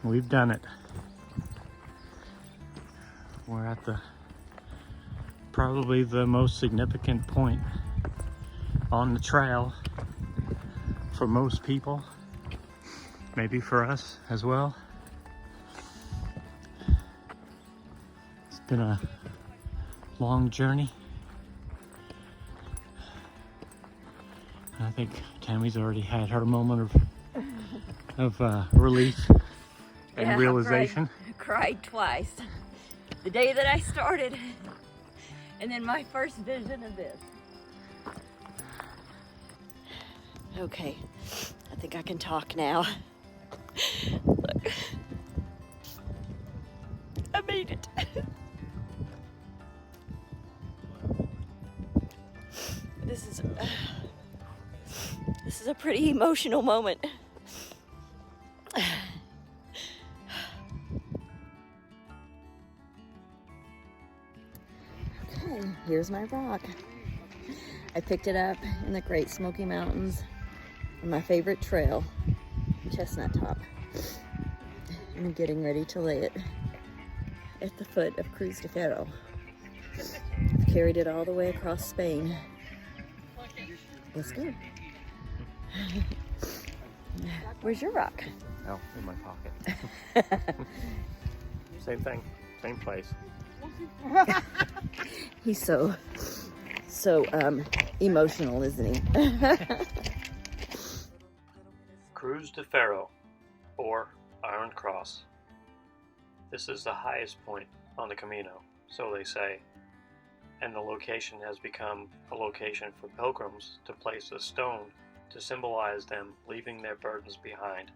We've done it. We're at probably the most significant point on the trail for most people, maybe for us as well. It's been a long journey. I think Tammy's already had her moment of relief and realization. I cried twice. The day that I started, and then my first vision of this. Okay, I think I can talk now. Look, I made it. This is a pretty emotional moment. Okay, here's my rock. I picked it up in the Great Smoky Mountains on my favorite trail, Chestnut Top. And I'm getting ready to lay it at the foot of Cruz de Ferro. I've carried it all the way across Spain. Let's go. Where's your rock? Oh, in my pocket. Same thing, same place. He's so emotional, isn't he? Cruz de Ferro, or Iron Cross. This is the highest point on the Camino, so they say, and the location has become a location for pilgrims to place a stone to symbolize them leaving their burdens behind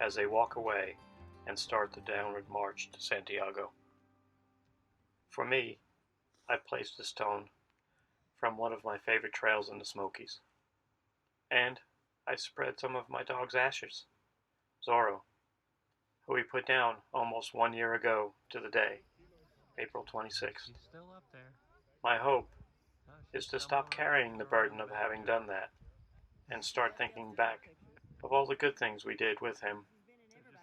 as they walk away and start the downward march to Santiago. For me, I placed a stone from one of my favorite trails in the Smokies, and I spread some of my dog's ashes, Zorro, who we put down almost 1 year ago to the day, April 26th. He's still up there. My hope is to stop carrying the burden of having done that and start thinking back of all the good things we did with him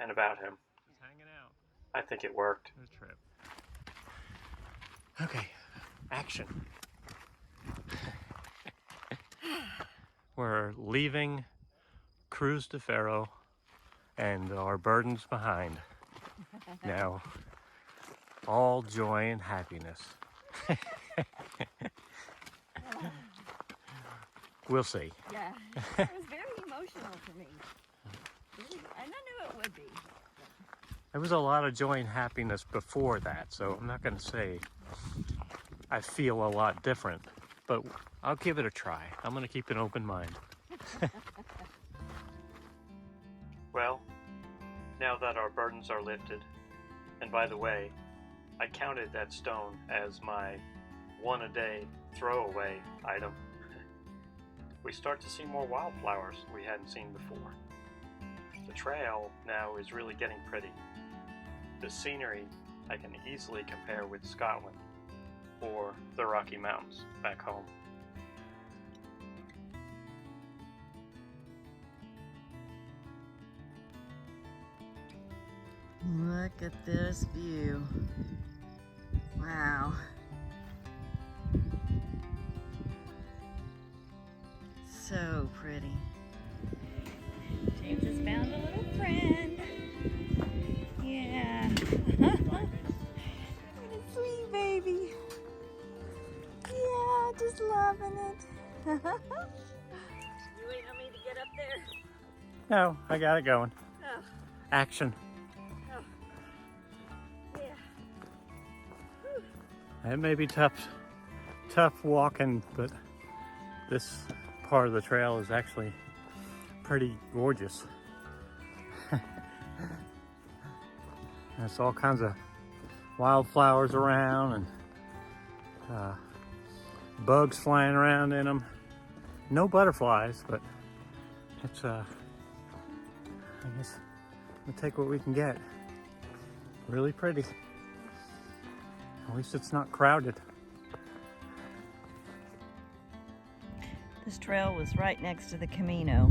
and about him. I think it worked. Okay, action. We're leaving Cruz de Ferro and our burdens behind. Now, all joy and happiness. We'll see. Yeah, it was very emotional for me. And I knew it would be. There was a lot of joy and happiness before that, so I'm not going to say I feel a lot different, but I'll give it a try. I'm going to keep an open mind. Well, now that our burdens are lifted, and by the way, I counted that stone as my one-a-day throwaway item. We start to see more wildflowers we hadn't seen before. The trail now is really getting pretty. The scenery I can easily compare with Scotland or the Rocky Mountains back home. Look at this view. Wow. So pretty. James has found a little friend. Yeah. What a sweet baby. Yeah, just loving it. You waiting on me to get up there? No, I got it going. Oh. Action. Oh. Yeah. It may be tough walking, but this part of the trail is actually pretty gorgeous. There's all kinds of wildflowers around and bugs flying around in them. No butterflies, but it's I guess we'll take what we can get. Really pretty. At least it's not crowded. This trail was right next to the Camino.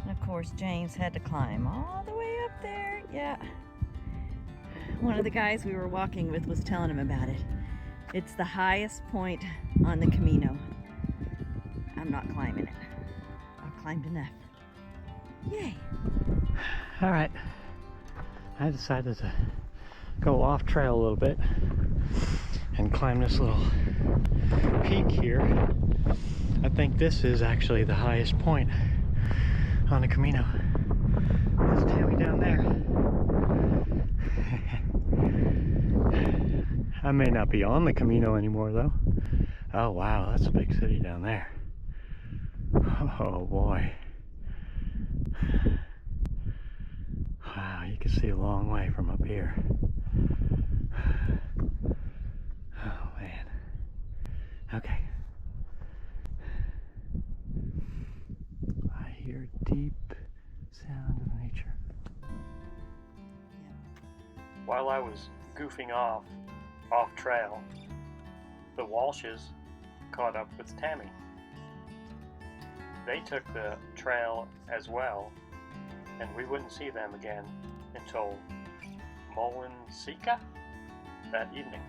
And of course, James had to climb all the way up there Yeah. One of the guys we were walking with was telling him about it. It's the highest point on the Camino. I'm not climbing it. I've climbed enough. Yay. All right. I decided to go off trail a little bit and climb this little peak here. I think this is actually the highest point on the Camino. There's Tammy down there. I may not be on the Camino anymore though. Oh wow, that's a big city down there. Oh boy. Wow, you can see a long way from up here. Oh man. Okay. I hear deep sound of nature. While I was goofing off trail, the Walshes caught up with Tammy. They took the trail as well, and we wouldn't see them again until Molenseca that evening.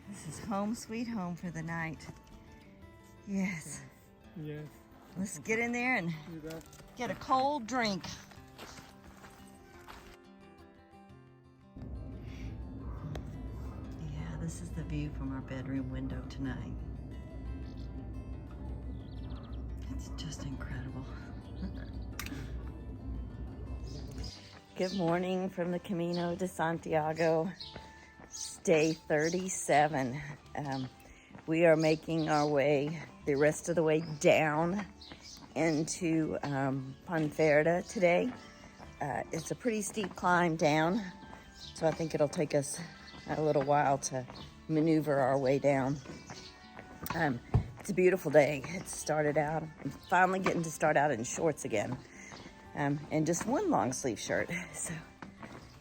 This is home sweet home for the night. Yes. Yes. Let's get in there and get a cold drink. Yeah, this is the view from our bedroom window tonight. It's just incredible. Good morning from the Camino de Santiago. It's day 37. We are making our way the rest of the way down into Ponferrada today. It's a pretty steep climb down, so I think it'll take us a little while to maneuver our way down. It's a beautiful day. It started out, I'm finally getting to start out in shorts again, and just one long sleeve shirt. So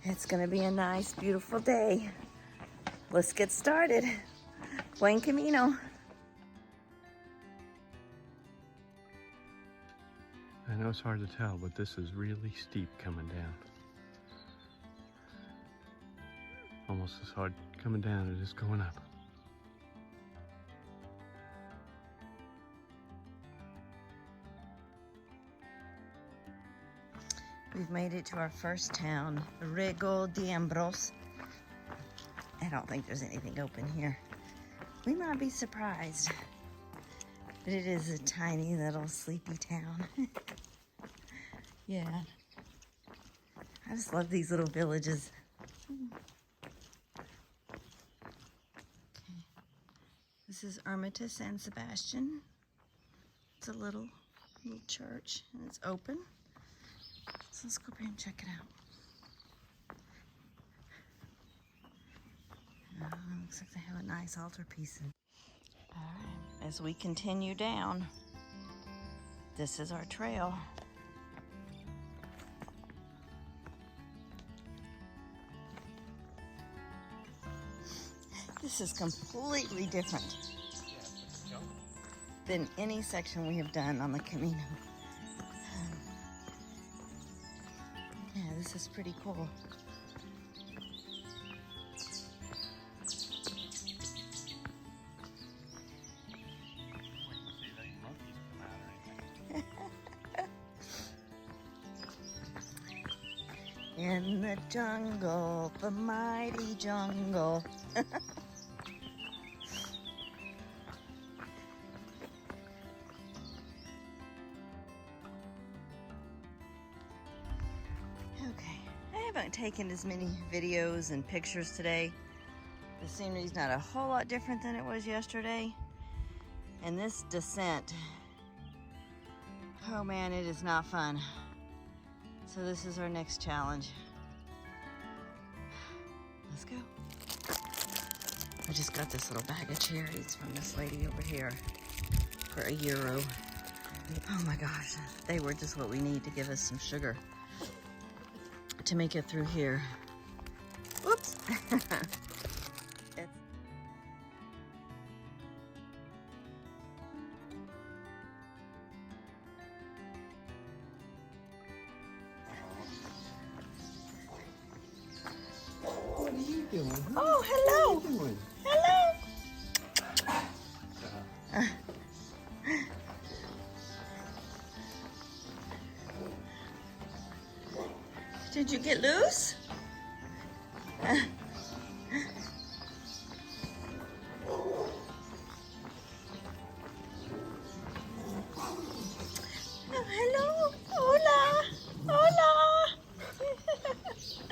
it's gonna be a nice, beautiful day. Let's get started. Buen Camino. I know it's hard to tell, but this is really steep coming down. Almost as hard coming down as it is going up. We've made it to our first town, Rego de Ambros. I don't think there's anything open here. We might be surprised, but it is a tiny little sleepy town. Yeah. I just love these little villages. Okay. This is Ermita San Sebastian. It's a little church, and it's open. So let's go up here and check it out. Looks like they have a nice altarpiece. All right, as we continue down, this is our trail. This is completely different than any section we have done on the Camino. Yeah, this is pretty cool. In the jungle, the mighty jungle. Okay, I haven't taken as many videos and pictures today. The scenery's not a whole lot different than it was yesterday. And this descent, oh man, it is not fun. So this is our next challenge. Let's go. I just got this little bag of cherries from this lady over here for €1. Oh my gosh, they were just what we need to give us some sugar to make it through here. Whoops. doing? Oh, hello. How you doing? Hello. Did you get loose? Oh, hello. Hola. Hola. This is a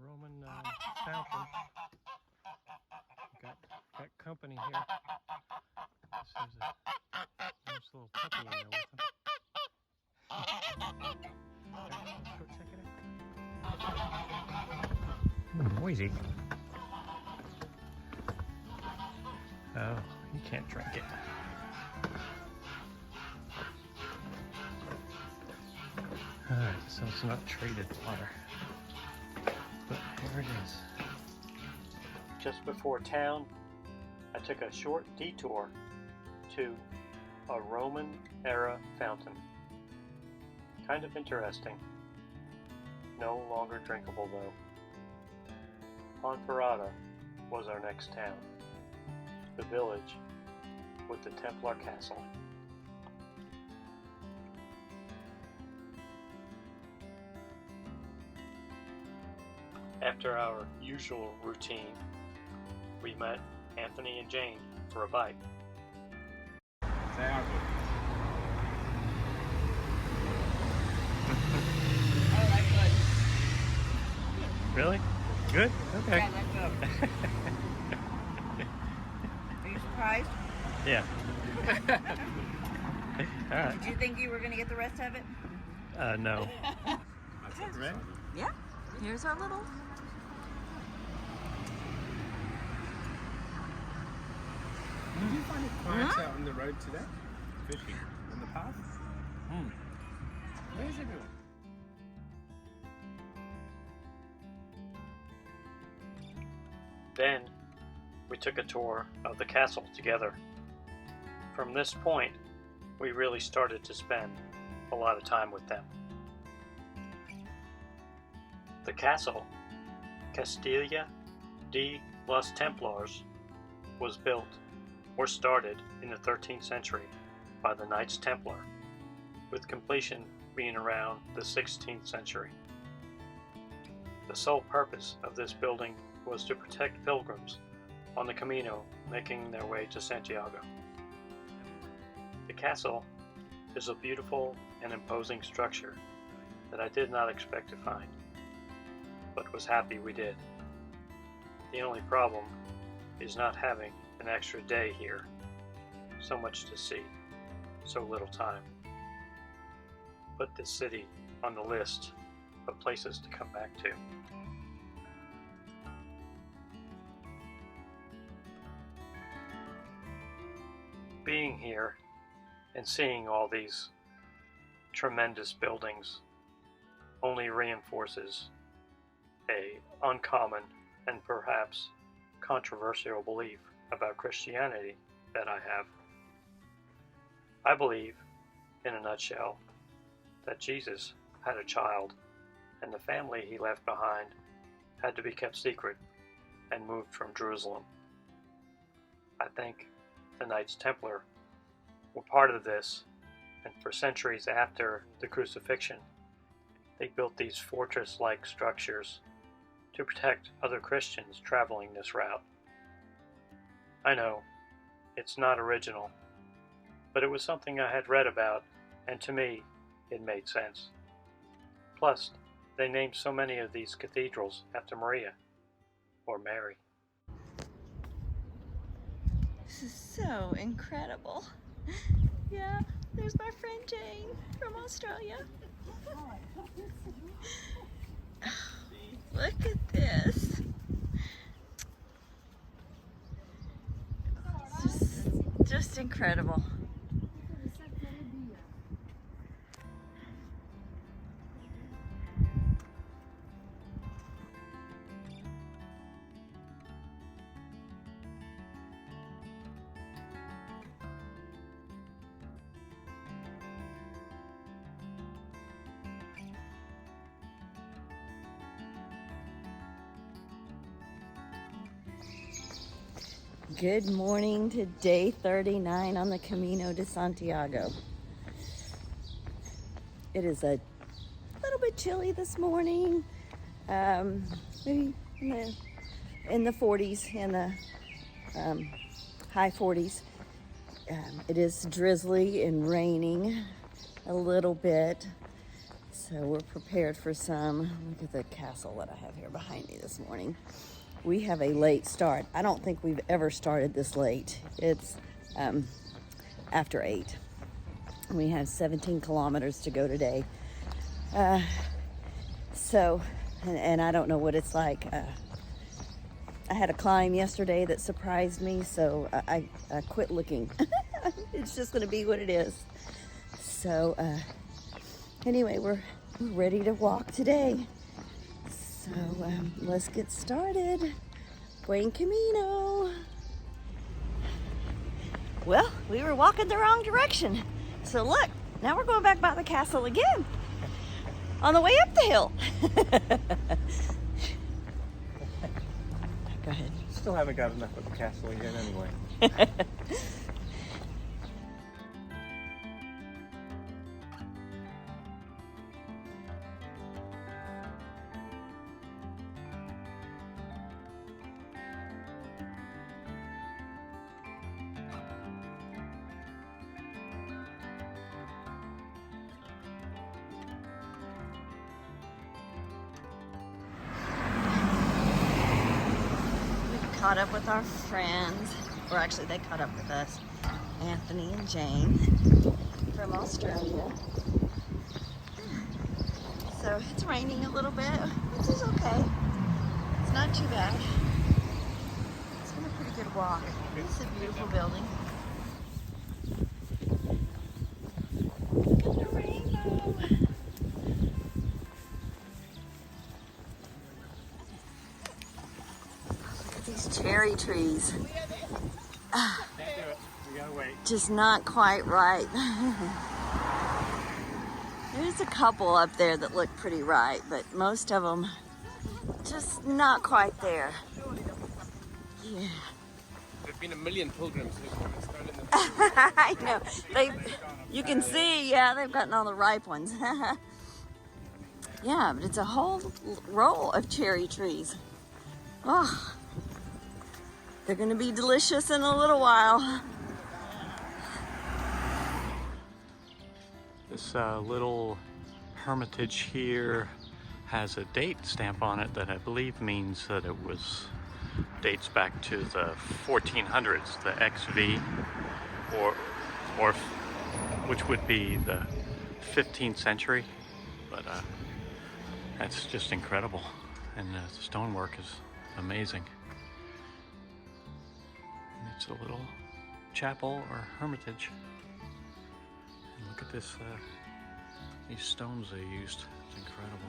Roman fountain. Got company here. There's a nice little puppy in there with him. Let's go check it out. Noisy. Oh, you can't drink it. Alright, so it's not treated water. But here it is. Just before town, I took a short detour to a Roman-era fountain. Kind of interesting. No longer drinkable though. Ponferrada was our next town. The village with the Templar castle. After our usual routine, we met Anthony and Jane for a bite. Really? Good? Okay. Yeah, let's go. Are you surprised? Yeah. Alright. Did you think you were going to get the rest of it? No. Ready? Yeah. Here's our little... Did you find it quiet out on the road today? Fishing on the path? Where's everyone? Then, we took a tour of the castle together. From this point, we really started to spend a lot of time with them. The castle, Castilla de los Templars, was built or started in the 13th century by the Knights Templar, with completion being around the 16th century. The sole purpose of this building was to protect pilgrims on the Camino making their way to Santiago. The castle is a beautiful and imposing structure that I did not expect to find, but was happy we did. The only problem is not having an extra day here. So much to see, so little time. Put this city on the list of places to come back to. Being here and seeing all these tremendous buildings only reinforces a uncommon and perhaps controversial belief about Christianity that I have. I believe, in a nutshell, that Jesus had a child, and the family he left behind had to be kept secret and moved from Jerusalem. I think the Knights Templar were part of this, and for centuries after the crucifixion, they built these fortress-like structures to protect other Christians traveling this route. I know, it's not original, but it was something I had read about, and to me, it made sense. Plus, they named so many of these cathedrals after Maria, or Mary. This is so incredible. Yeah, there's my friend Jane from Australia. Look at this. Just incredible. Good morning to day 39 on the Camino de Santiago. It is a little bit chilly this morning, maybe in the 40s, in the high 40s. It is drizzly and raining a little bit, so we're prepared for some. Look at the castle that I have here behind me this morning. We have a late start. I don't think we've ever started this late. It's after 8. We have 17 kilometers to go today. And I don't know what it's like. I had a climb yesterday that surprised me, so I quit looking. It's just gonna be what it is. So anyway, we're ready to walk today. So let's get started. Buen Camino. Well, we were walking the wrong direction. So look, now we're going back by the castle again. On the way up the hill. Go ahead. Still haven't got enough of the castle again anyway. Caught up with our friends, or actually they caught up with us, Anthony and Jane from Australia. So it's raining a little bit, which is okay. It's not too bad. It's been a pretty good walk. It's a beautiful building. Look at the rainbow. These cherry trees. We gotta wait. Just not quite right. There's a couple up there that look pretty right, but most of them just not quite there. Yeah. There've been a million pilgrims who've come and stolen them. I know. You can see, yeah, they've gotten all the ripe ones. Yeah, but it's a whole row of cherry trees. Oh. They're gonna be delicious in a little while. This little hermitage here has a date stamp on it that I believe means that it dates back to the 1400s, the XV, or which would be the 15th century. But that's just incredible, and the stonework is amazing. It's a little chapel or hermitage. And look at this, these stones they used. It's incredible.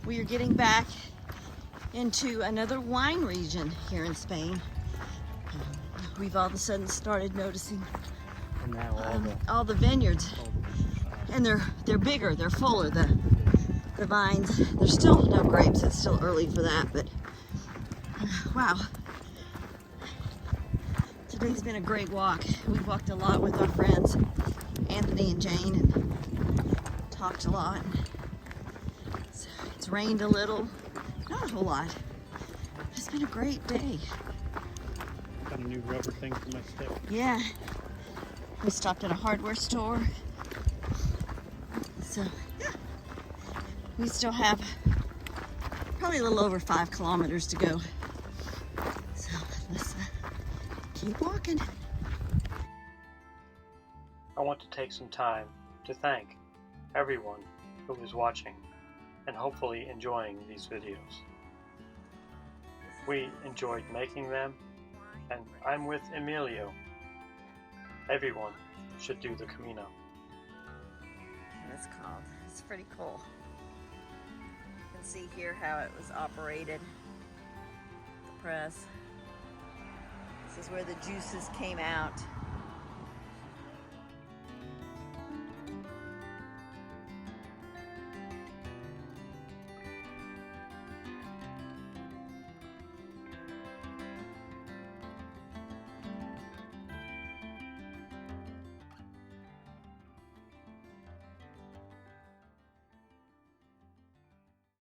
We are getting back into another wine region here in Spain. We've all of a sudden started noticing And now all the vineyards, and they're bigger, they're fuller. The vines, there's still no grapes. It's still early for that, but wow. Today's been a great walk. We've walked a lot with our friends, Anthony and Jane, and talked a lot. It's rained a little, not a whole lot. It's been a great day. Got a new rubber thing for my stick. Yeah. We stopped at a hardware store. So, yeah. We still have probably a little over 5 kilometers to go. So, let's keep walking. I want to take some time to thank everyone who is watching and hopefully enjoying these videos. We enjoyed making them, and I'm with Emilio. Everyone should do the Camino. It's called. It's pretty cool. You can see here how it was operated. The press. This is where the juices came out.